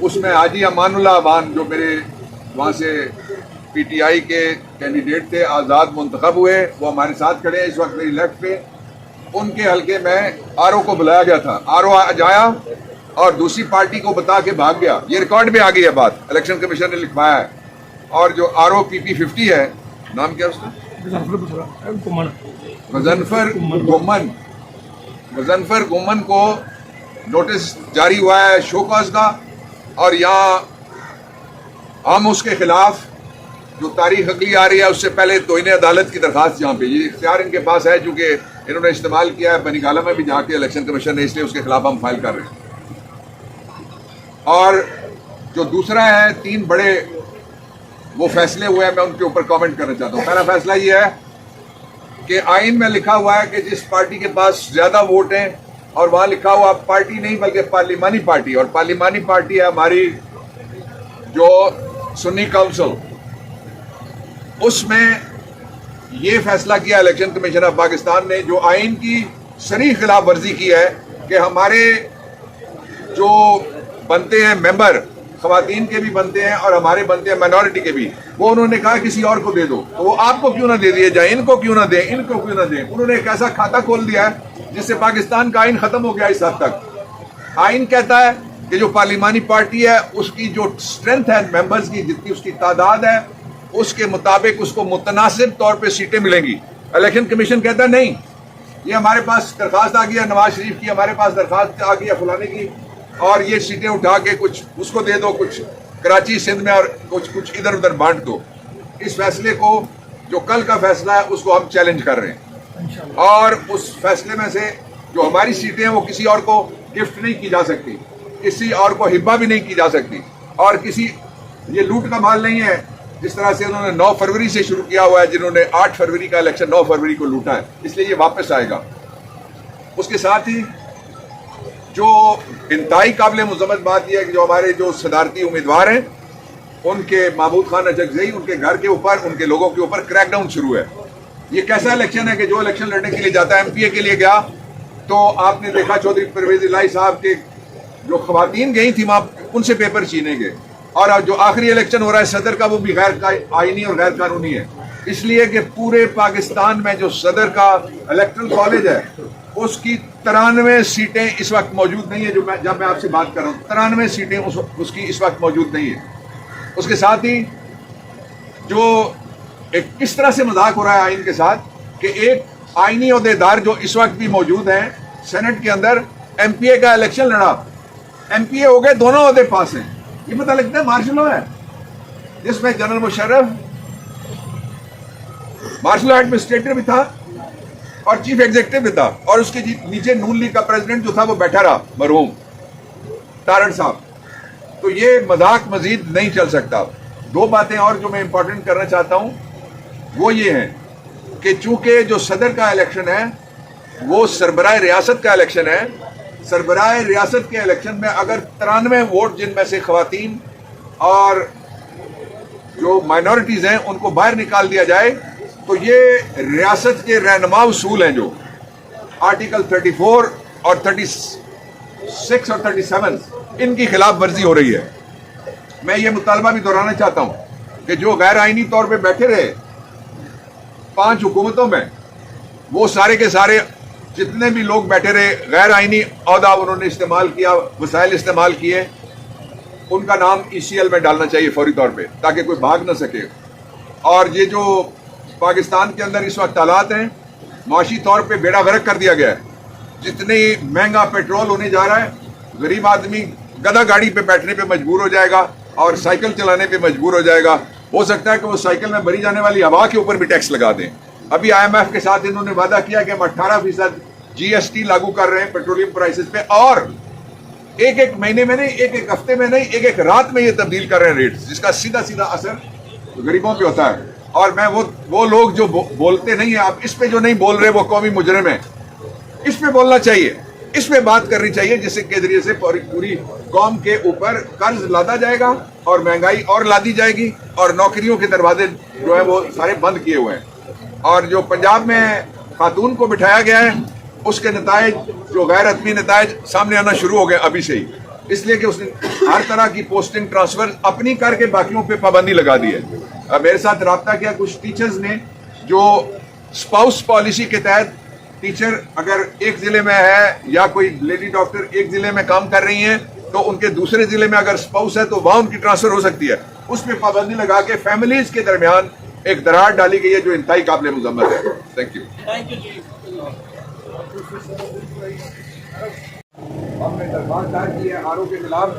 उसमें हाजी अमानुल्लाह अमान जो मेरे वहाँ से पीटीआई के कैंडिडेट थे, आज़ाद मुंतखब हुए, वो हमारे साथ खड़े हैं इस वक्त मेरी लेफ्ट पे। उनके हल्के में आरओ को बुलाया गया था, आरओ आज आया और दूसरी पार्टी को बता के भाग गया। ये रिकॉर्ड में आ गई है बात, इलेक्शन कमीशन ने लिखवाया है। और जो आरओ PP50 है, नाम क्या उसका, गजनफर गुमन को नोटिस जारी हुआ है शो कॉज का, और यहाँ हम उसके खिलाफ जो तारीख अगली आ रही है उससे पहले तोहिने अदालत की दरखास्त, जहाँ पे ये इख्तियार इनके पास है चूंकि इन्होंने इस्तेमाल किया है बनीगाला में भी जाके इलेक्शन कमीशन ने, इसलिए उसके खिलाफ हम फाइल कर रहे हैं। और जो दूसरा है, 3 बड़े वो फैसले हुए हैं, मैं उनके ऊपर कमेंट करना चाहता हूँ। पहला फैसला ये है कि आइन में लिखा हुआ है कि जिस पार्टी के पास ज्यादा वोट हैं, और वहां लिखा हुआ पार्टी नहीं बल्कि पार्लिमानी पार्टी, और पार्लिमानी पार्टी है हमारी जो सुन्नी काउंसिल, उसमें ये फैसला किया इलेक्शन कमीशन ऑफ पाकिस्तान ने, जो आइन की सरीह खिलाफ वर्जी की है कि हमारे जो बनते हैं मेंबर, खवातीन के भी बनते हैं और हमारे बनते हैं माइनॉरिटी के भी, वो उन्होंने कहा किसी और को दे दो, तो वो आपको क्यों ना दे दिए जाए, इनको क्यों ना दें, इनको क्यों ना दें। उन्होंने एक ऐसा खाता खोल दिया है जिससे पाकिस्तान का आइन खत्म हो गया इस हद तक। आइन कहता है कि जो पार्लिमानी पार्टी है उसकी जो स्ट्रेंथ है मेंबर्स की, जितनी उसकी तादाद है, उसके मुताबिक उसको मुतनासिब तौर पे सीटें मिलेंगी। इलेक्शन कमीशन कहता है नहीं, ये हमारे पास दरखास्त आ गई है नवाज शरीफ की, हमारे पास दरखास्त आ गई है फलाने की, और ये सीटें उठा के कुछ उसको दे दो, कुछ कराची सिंध में और कुछ इधर उधर बांट दो। इस फैसले को, जो कल का फैसला है, उसको हम चैलेंज कर रहे हैं। और उस फैसले में से जो हमारी सीटें हैं वो किसी और को गिफ्ट नहीं की जा सकती, किसी और को हिब्बा भी नहीं की जा सकती, और किसी, ये लूट का माल नहीं है जिस तरह से उन्होंने 9 फरवरी से शुरू किया हुआ है, जिन्होंने 8 फरवरी का इलेक्शन 9 फरवरी को लूटा है, इसलिए ये वापस आएगा। उसके साथ ही जो इंतहाई काबिल मुज़म्मत बात यह है कि जो हमारे जो सदारती उम्मीदवार हैं, उनके महमूद खान अजगज़ई, उनके घर के ऊपर, उनके लोगों के ऊपर क्रैकडाउन शुरू है। ये कैसा इलेक्शन है कि जो इलेक्शन लड़ने के लिए जाता है, MPA के लिए गया, तो आपने देखा चौधरी परवेज इलाही साहब के जो खवातीन गई थी वहां, उनसे पेपर छीने गए। और जो आखिरी इलेक्शन हो रहा है सदर का, वो भी गैर आईनी और गैर कानूनी है, इसलिए कि पूरे पाकिस्तान में जो सदर का इलेक्टरल कॉलेज है उसकी 93 सीटें इस वक्त मौजूद नहीं है। जब मैं आपसे बात कर रहा हूँ, 93 सीटें उसकी इस वक्त मौजूद नहीं है। उसके साथ ही जो एक किस तरह से मजाक हो रहा है आइन के साथ कि एक आईनी ओहदेदार जो इस वक्त भी मौजूद हैं सेनेट के अंदर, MPA का इलेक्शन लड़ा, MPA हो गए, दोनों ओहदे पास हैं। ये पता लगता है मार्शल लॉ है, जिसमें general Musharraf martial law administrator भी था और चीफ एग्जीक्यूटिव भी था, और उसके नीचे नून लीग का प्रेसिडेंट जो था वो बैठा रहा, मरहूम तारण साहब। तो ये मजाक मजीद नहीं चल सकता। 2 बातें और जो मैं इंपॉर्टेंट करना चाहता हूं वो ये है कि चूंकि जो सदर का इलेक्शन है वो सरबराह रियासत का इलेक्शन है, सरबराह रियासत के इलेक्शन में अगर 93 वोट जिनमें से खवातीन और जो माइनॉरिटीज हैं उनको बाहर निकाल दिया जाए, तो ये रियासत के रहनुमा उसूल हैं, जो आर्टिकल 34 और 36 और 37, इनकी खिलाफ वर्जी हो रही है। मैं ये मुतालबा भी दोहराना चाहता हूं कि जो गैर आईनी तौर पे बैठे रहे 5 हुकूमतों में, वो सारे के सारे जितने भी लोग बैठे रहे गैर आईनी औहदा उन्होंने इस्तेमाल किया, वसाइल इस्तेमाल किए, उनका नाम ECL में डालना चाहिए फौरी तौर पे, ताकि कोई भाग ना सके। और ये जो पाकिस्तान के अंदर इस वक्त हालात हैं, माशी तौर पे बेड़ा गर्क कर दिया गया है। जितने महंगा पेट्रोल होने जा रहा है, गरीब आदमी गधा गाड़ी पे बैठने पे मजबूर हो जाएगा और साइकिल चलाने पे मजबूर हो जाएगा। हो सकता है कि वो साइकिल में भरी जाने वाली हवा के ऊपर भी टैक्स लगा दें। अभी IMF के साथ इन्होंने वादा किया कि हम 18% GST लागू कर रहे हैं पेट्रोलियम प्राइसेस पे, और एक महीने में नहीं, एक हफ्ते में नहीं, एक रात में ये तब्दील कर रहे हैं रेट, जिसका सीधा सीधा असर गरीबों पे होता है। और मैं वो लोग जो बोलते नहीं है, आप इस पे जो नहीं बोल रहे वो कौमी मुजरिम है, इस पे बोलना चाहिए, इस पे बात करनी चाहिए, जिसके जरिए से पूरी कौम के ऊपर कर्ज लादा जाएगा और महंगाई और लादी जाएगी और नौकरियों के दरवाजे जो है वो सारे बंद किए हुए हैं। और जो पंजाब में खातून को बिठाया गया है, उसके नतायज, जो गैर हतमी नतायज सामने आना शुरू हो गए अभी से ही। इसलिए कि उसने हर तरह की पोस्टिंग ट्रांसफर अपनी करके बाकियों पे पाबंदी लगा दी है। मेरे साथ राब्ता किया कुछ टीचर्स ने, जो स्पाउस पॉलिसी के तहत टीचर अगर एक जिले में है या कोई लेडी डॉक्टर एक जिले में काम कर रही हैं तो उनके दूसरे जिले में अगर स्पाउस है तो वहां उनकी ट्रांसफर हो सकती है। उसमें पाबंदी लगा के फैमिलीज के दरमियान एक दरार डाली गई है जो इंतहाई काबिल मुजम्मत है। Thank you. हमने दरख्वास्त दायर की है आरओ के खिलाफ